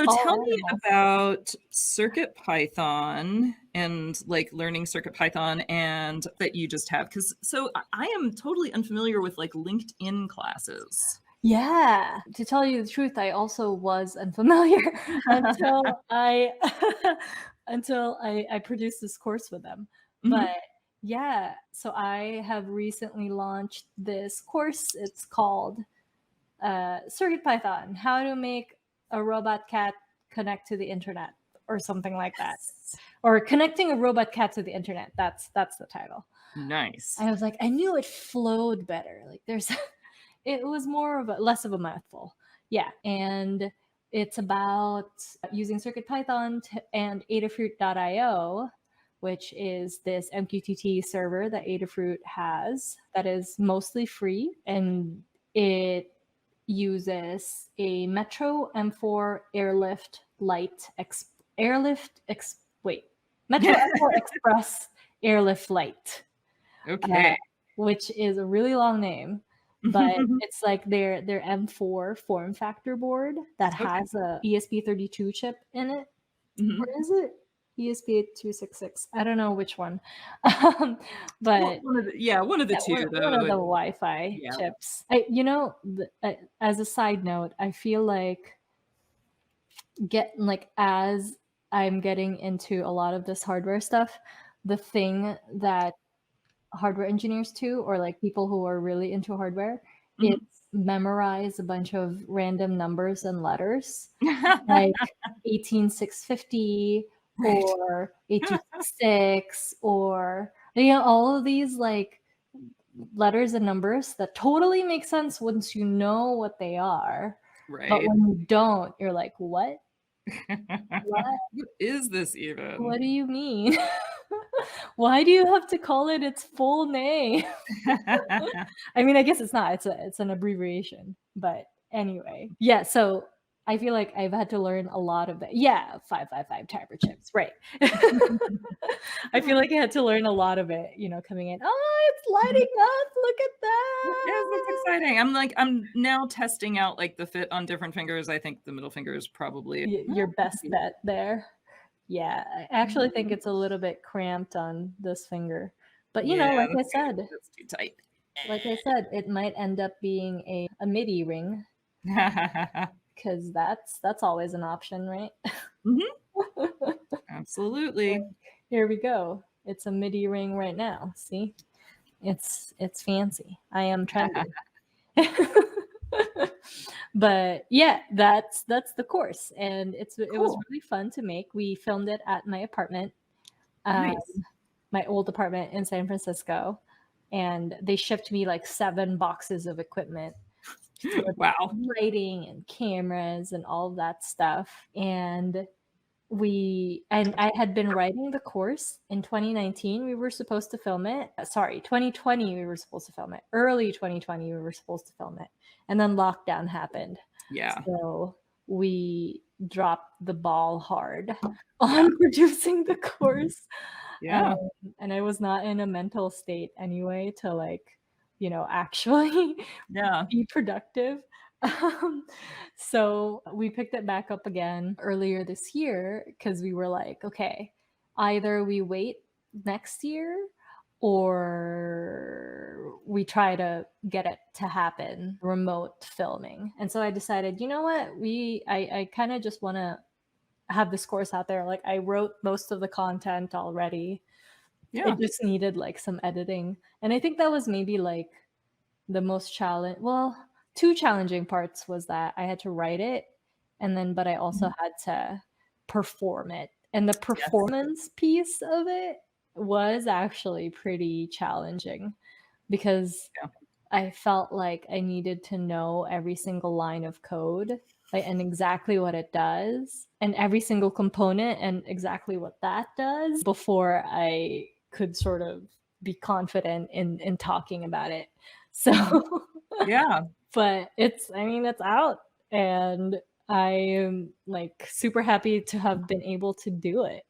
So tell all me animals. about CircuitPython and like learning CircuitPython and that you just have. Because I am totally unfamiliar with like LinkedIn classes. Yeah, to tell you the truth, I also was unfamiliar until I until I produced this course with them. But Hmm. yeah, so I have recently launched this course. It's called CircuitPython: How to Make a Robot Cat Connect to the Internet, or something like that, or Connecting a Robot Cat to the Internet. That's the title. Nice. I was like, I knew it flowed better. Like there's it was more of a less of a mouthful. Yeah. And it's about using CircuitPython and Adafruit.io, which is this MQTT server that Adafruit has that is mostly free. And it uses a Metro M4 Airlift Lite Metro M4 Express Airlift Lite, uh, Okay. which is a really long name, but it's like their M4 form factor board that Okay. has a ESP32 chip in it. Or Hmm. is it ESP8266? I don't know which one. Well, But one of the yeah, two one of though. the Wi-Fi Yeah. chips. As a side note, I feel like as I'm getting into a lot of this hardware stuff, the thing that hardware engineers too, or like people who are really into hardware, is Hmm. memorize a bunch of random numbers and letters, like 18650 Right. or 8266, or all of these like letters and numbers that totally make sense once you know what they are, but Right. when you don't, you're like, what What is this what even? do you mean? Why do you have to call it its full name? I mean, I guess it's not. It's an abbreviation. But anyway, yeah. So I feel like I've had to learn a lot of that. Yeah, 555 Tiber chips, right? I feel like I had to learn a lot of it. Coming in. Oh, it's lighting up! Look at Yes, that's that! exciting. I'm now testing out like the fit on different fingers. I think the middle finger is probably Your best bet there. Yeah, I actually think it's a little bit cramped on this finger. But yeah, like I that's good. said, That's too tight. it might end up being a MIDI ring, because that's always an option, right? Mhm, absolutely. Here we go. It's a MIDI ring right now. See? It's fancy. I am trendy. But yeah, that's the course, and it was Cool. really fun to make. We filmed it at my apartment, um, Nice. my old apartment in San Francisco, and they shipped me like 7 boxes of equipment for Wow. lighting and cameras and all of that stuff. And I had been writing the course in 2019. We were supposed to film it. Sorry, 2020 we were supposed to film it. Early 2020 we were supposed to film it. And then lockdown happened. Yeah. So we dropped the ball hard Yeah. on producing the course. Yeah. Um, and I was not in a mental state anyway to like, actually Yeah. be productive. Um, so we picked it back up again earlier this year because we were like, okay, either we wait next year or we try to get it to happen remote filming. And so I decided, you know what, I kind of just want to have this course out there. Like I wrote most of the content already. Yeah. It just needed like some editing. And I think that was maybe like the most challenge well, two challenging parts was that I had to write it, and then but I also Mhm. had to perform it. And the Yes. performance piece of it was actually pretty challenging because Yeah. I felt like I needed to know every single line of code, like, and exactly what it does, and every single component and exactly what that does before I could sort of be confident in talking about it. So, Mhm. Yeah. but it's out, and I am like super happy to have been able to do it.